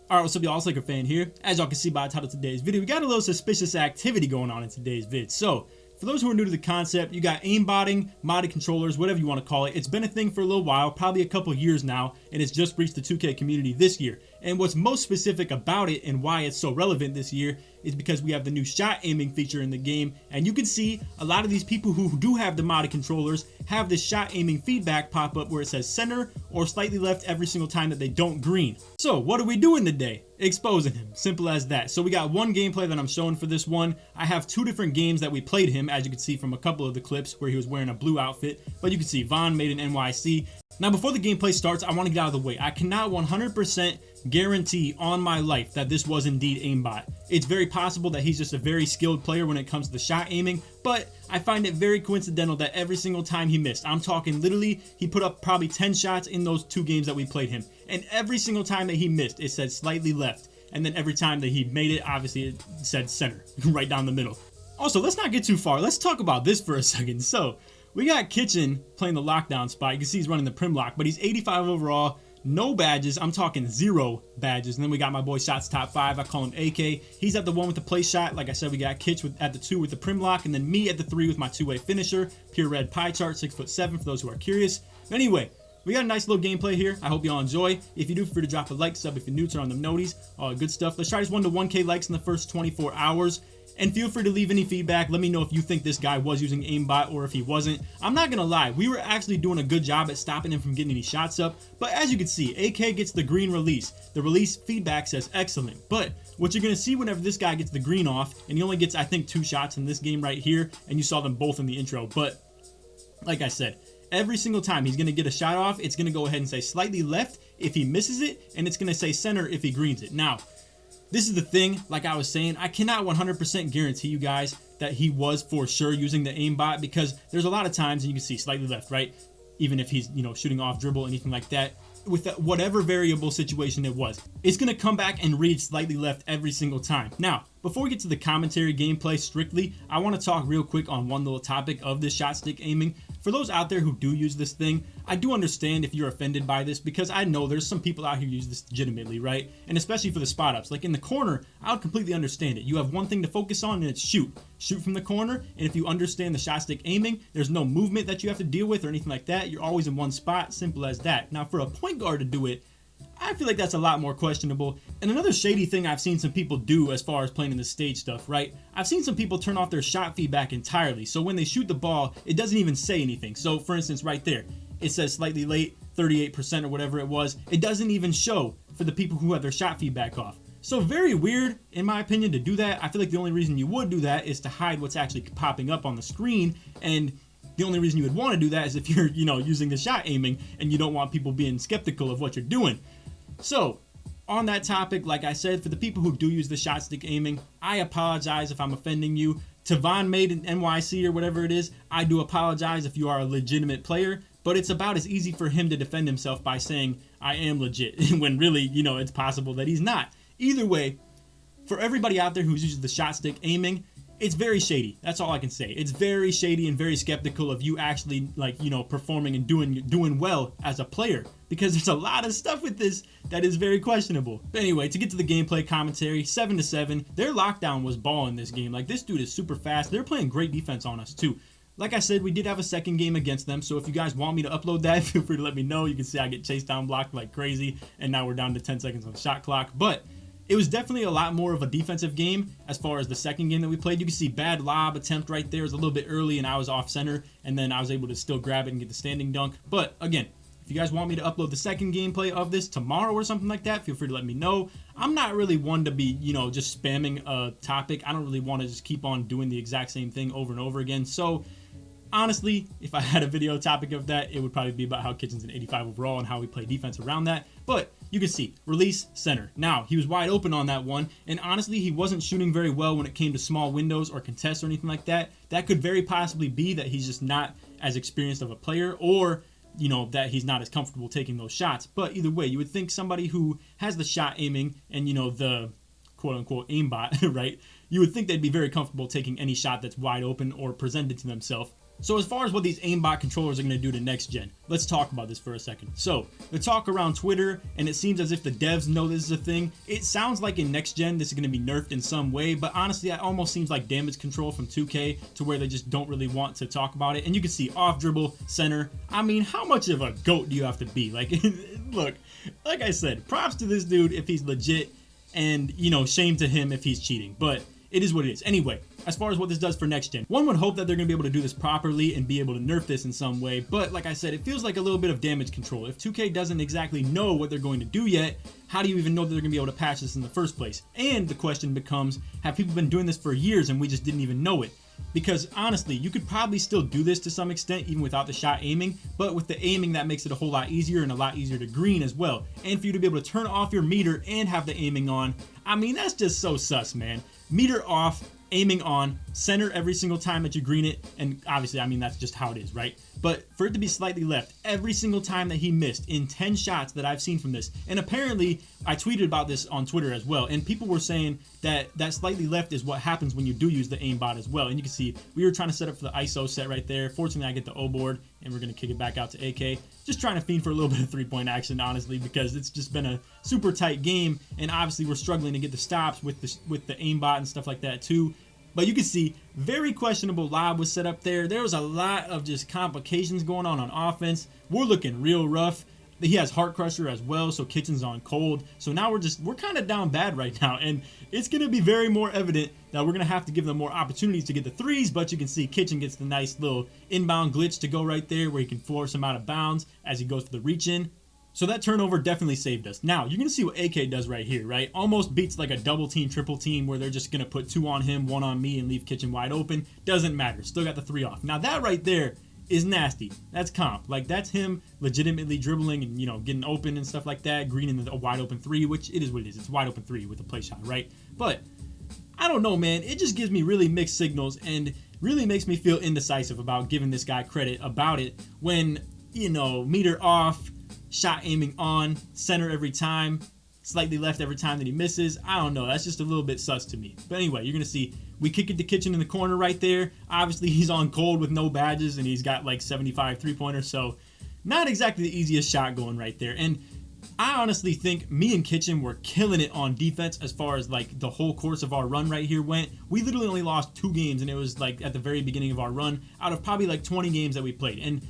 Alright, what's up y'all, it's LakerFan here. As y'all can see by the title of today's video, we got a little suspicious activity going on in today's vid. So, for those who are new to the concept, you got aimbotting, modded controllers, whatever you want to call it. It's been a thing for a little while, probably a couple years now, and it's just reached the 2K community this year. And what's most specific about it and why it's so relevant this year is because we have the new shot aiming feature in the game, and you can see a lot of these people who do have the modded controllers have this shot aiming feedback pop up where it says center or slightly left every single time that they don't green. So what are we doing today? Exposing him, simple as that. So we got one gameplay that I'm showing for this one. I have two different games that we played him, as you can see from a couple of the clips where he was wearing a blue outfit, but you can see Vaughn made an NYC. Now before the gameplay starts, I want to get out of the way. I cannot 100% guarantee on my life that this was indeed aimbot. It's very possible that he's just a very skilled player when it comes to the shot aiming, but I find it very coincidental that every single time he missed, I'm talking literally, he put up probably 10 shots in those two games that we played him, and every single time that he missed, it said slightly left, and then every time that he made it, obviously it said center, right down the middle. Also, let's not get too far, let's talk about this for a second. So, we got Kitchen playing the lockdown spot. You can see he's running the prim lock, but he's 85 overall, no badges. I'm talking 0 badges. And then we got my boy Shots Top 5. I call him AK. He's at the 1 with the play shot. Like I said, we got Kitch at the 2 with the prim lock, and then me at the 3 with my 2-way finisher. Pure red pie chart, 6'7" for those who are curious. But anyway, we got a nice little gameplay here. I hope y'all enjoy. If you do, feel free to drop a like, sub if you're new, turn on them noties, all good stuff. Let's try this 1 to 1K likes in the first 24 hours. And feel free to leave any feedback. Let me know if you think this guy was using aimbot or if he wasn't. I'm not gonna lie, we were actually doing a good job at stopping him from getting any shots up, but as you can see, AK gets the green release. The release feedback says excellent, but what you're gonna see whenever this guy gets the green off, and he only gets I think 2 shots in this game right here, and you saw them both in the intro, but like I said, every single time he's gonna get a shot off, it's gonna go ahead and say slightly left if he misses it, and it's gonna say center if he greens it. Now, this is the thing, like I was saying, I cannot 100% guarantee you guys that he was for sure using the aimbot, because there's a lot of times, and you can see slightly left, right? Even if he's, shooting off dribble, anything like that, with whatever variable situation it was, it's going to come back and read slightly left every single time. Now, before we get to the commentary gameplay strictly, I want to talk real quick on one little topic of this shot stick aiming. For those out there who do use this thing, I do understand if you're offended by this, because I know there's some people out here who use this legitimately, right? And especially for the spot ups, like in the corner, I would completely understand it. You have one thing to focus on, and it's shoot. Shoot from the corner, and if you understand the shot stick aiming, there's no movement that you have to deal with or anything like that. You're always in one spot, simple as that. Now for a point guard to do it, I feel like that's a lot more questionable. And another shady thing I've seen some people do as far as playing in the stage stuff, right? I've seen some people turn off their shot feedback entirely. So when they shoot the ball, it doesn't even say anything. So for instance, right there, it says slightly late, 38% or whatever it was. It doesn't even show for the people who have their shot feedback off. So very weird, in my opinion, to do that. I feel like the only reason you would do that is to hide what's actually popping up on the screen. And the only reason you would want to do that is if you're, using the shot aiming and you don't want people being skeptical of what you're doing. So, on that topic, like I said, for the people who do use the shot stick aiming, I apologize if I'm offending you. To Vaughn made an NYC or whatever it is, I do apologize if you are a legitimate player, but it's about as easy for him to defend himself by saying, I am legit, when really, it's possible that he's not. Either way, for everybody out there who uses the shot stick aiming, it's very shady. That's all I can say. It's very shady and very skeptical of you actually, performing and doing well as a player, because there's a lot of stuff with this that is very questionable. But anyway, to get to the gameplay commentary, 7-7, their lockdown was balling this game. Like, this dude is super fast. They're playing great defense on us too. Like I said, we did have a second game against them, so if you guys want me to upload that, feel free to let me know. You can see I get chased down, blocked like crazy, and now we're down to 10 seconds on the shot clock. But it was definitely a lot more of a defensive game as far as the second game that we played. You can see bad lob attempt right there. It was a little bit early and I was off center, and then I was able to still grab it and get the standing dunk. But again, if you guys want me to upload the second gameplay of this tomorrow or something like that, feel free to let me know. I'm not really one to be, just spamming a topic. I don't really want to just keep on doing the exact same thing over and over again. So honestly, if I had a video topic of that, it would probably be about how Kitchen's an 85 overall and how we play defense around that. But you can see, release, center. Now, he was wide open on that one, and honestly, he wasn't shooting very well when it came to small windows or contests or anything like that. That could very possibly be that he's just not as experienced of a player, or, that he's not as comfortable taking those shots. But either way, you would think somebody who has the shot aiming and, the quote-unquote aimbot, right? You would think they'd be very comfortable taking any shot that's wide open or presented to themselves. So as far as what these aimbot controllers are going to do to next gen, let's talk about this for a second. So the talk around Twitter, and it seems as if the devs know this is a thing. It sounds like in next gen this is going to be nerfed in some way, but honestly that almost seems like damage control from 2K to where they just don't really want to talk about it. And you can see off dribble, center. I mean, how much of a goat do you have to be? Like, look, like I said, props to this dude if he's legit, and you know, shame to him if he's cheating, but it is what it is. Anyway, as far as what this does for next gen, one would hope that they're going to be able to do this properly and be able to nerf this in some way, but like I said, it feels like a little bit of damage control. If 2K doesn't exactly know what they're going to do yet, how do you even know that they're going to be able to patch this in the first place? And the question becomes, have people been doing this for years and we just didn't even know it? Because honestly, you could probably still do this to some extent even without the shot aiming, but with the aiming that makes it a whole lot easier and a lot easier to green as well. And for you to be able to turn off your meter and have the aiming on, I mean, that's just so sus, man. Meter off, aiming on, center every single time that you green it, and obviously, I mean, that's just how it is, right? But for it to be slightly left every single time that he missed in 10 shots that I've seen from this, and apparently I tweeted about this on Twitter as well, and people were saying that that slightly left is what happens when you do use the aimbot as well. And you can see we were trying to set up for the ISO set right there. Fortunately, I get the O board, and we're going to kick it back out to AK. Just trying to fiend for a little bit of three-point action, honestly, because it's just been a super tight game, and obviously we're struggling to get the stops with the aimbot and stuff like that too. But you can see very questionable lob was set up there. There was a lot of just complications going on offense. We're looking real rough. He has Heart Crusher as well, so Kitchen's on cold. So now we're kind of down bad right now, and it's going to be very more evident that we're going to have to give them more opportunities to get the threes. But you can see Kitchen gets the nice little inbound glitch to go right there where he can force him out of bounds as he goes for the reach in. So that turnover definitely saved us. Now, you're going to see what AK does right here, right? Almost beats like a double team, triple team where they're just going to put 2 on him, 1 on me, and leave Kitchen wide open. Doesn't matter. Still got the 3 off. Now, that right there is nasty. That's comp. Like, that's him legitimately dribbling and, you know, getting open and stuff like that, greening a wide open 3, which it is what it is. It's a wide open 3 with a play shot, right? But I don't know, man. It just gives me really mixed signals and really makes me feel indecisive about giving this guy credit about it when, you know, meter off, shot aiming on, center every time, slightly left every time that he misses. I don't know. That's just a little bit sus to me. But anyway, you're going to see we kick it to Kitchen in the corner right there. Obviously, he's on cold with no badges, and he's got like 75 three-pointers. So not exactly the easiest shot going right there. And I honestly think me and Kitchen were killing it on defense as far as like the whole course of our run right here went. We literally only lost 2 games, and it was like at the very beginning of our run out of probably like 20 games that we played. And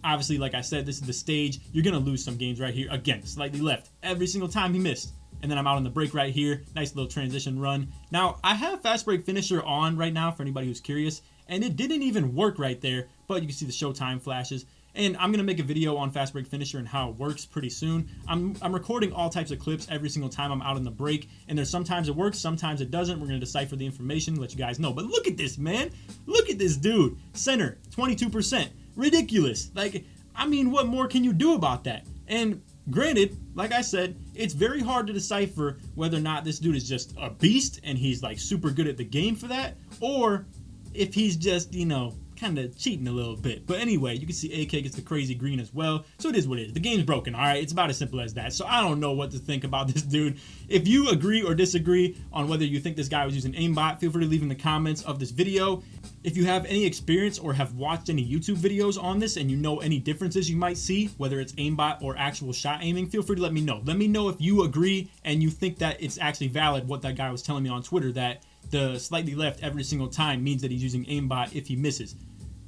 obviously, like I said, this is the stage. You're going to lose some games right here. Again, slightly left. Every single time he missed. And then I'm out on the break right here. Nice little transition run. Now, I have fast break finisher on right now for anybody who's curious. And it didn't even work right there. But you can see the showtime flashes. And I'm going to make a video on fast break finisher and how it works pretty soon. I'm recording all types of clips every single time I'm out on the break. And there's sometimes it works, sometimes it doesn't. We're going to decipher the information, let you guys know. But look at this, man. Look at this dude. Center, 22%. Ridiculous. Like, I mean, what more can you do about that? And granted, like I said, it's very hard to decipher whether or not this dude is just a beast and he's like super good at the game for that, or if he's just, you know, kind of cheating a little bit. But anyway, you can see AK gets the crazy green as well. So it is what it is. The game's broken, all right? It's about as simple as that. So I don't know what to think about this dude. If you agree or disagree on whether you think this guy was using aimbot, feel free to leave in the comments of this video. If you have any experience or have watched any YouTube videos on this and you know any differences you might see, whether it's aimbot or actual shot aiming, feel free to let me know. Let me know if you agree and you think that it's actually valid what that guy was telling me on Twitter, that the slightly left every single time means that he's using aimbot if he misses.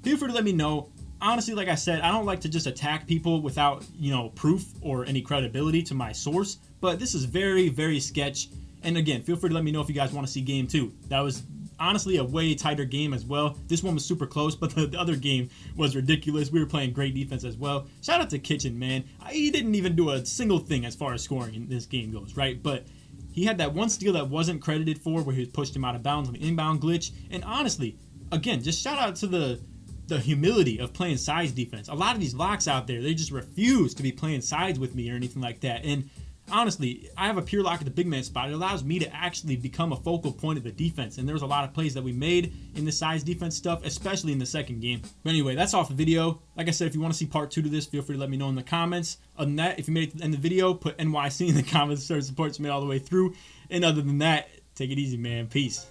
Feel free to let me know. Honestly, like I said, I don't like to just attack people without, you know, proof or any credibility to my source, but this is very, very sketch. And again, feel free to let me know if you guys want to see game 2. That was honestly a way tighter game as well. This one was super close, but the other game was ridiculous. We were playing great defense as well. Shout out to Kitchen, man. He didn't even do a single thing as far as scoring in this game goes, right? But he had that one steal that wasn't credited for where he pushed him out of bounds on the inbound glitch. And honestly, again, just shout out to the humility of playing sides defense. A lot of these locks out there, they just refuse to be playing sides with me or anything like that. And honestly, I have a pure lock at the big man spot. It allows me to actually become a focal point of the defense. And there was a lot of plays that we made in the size defense stuff, especially in the second game. But anyway, that's all for the video. Like I said, if you want to see part 2 to this, feel free to let me know in the comments. Other than that, if you made it to the end of the video, put NYC in the comments to show support me all the way through. And other than that, take it easy, man. Peace.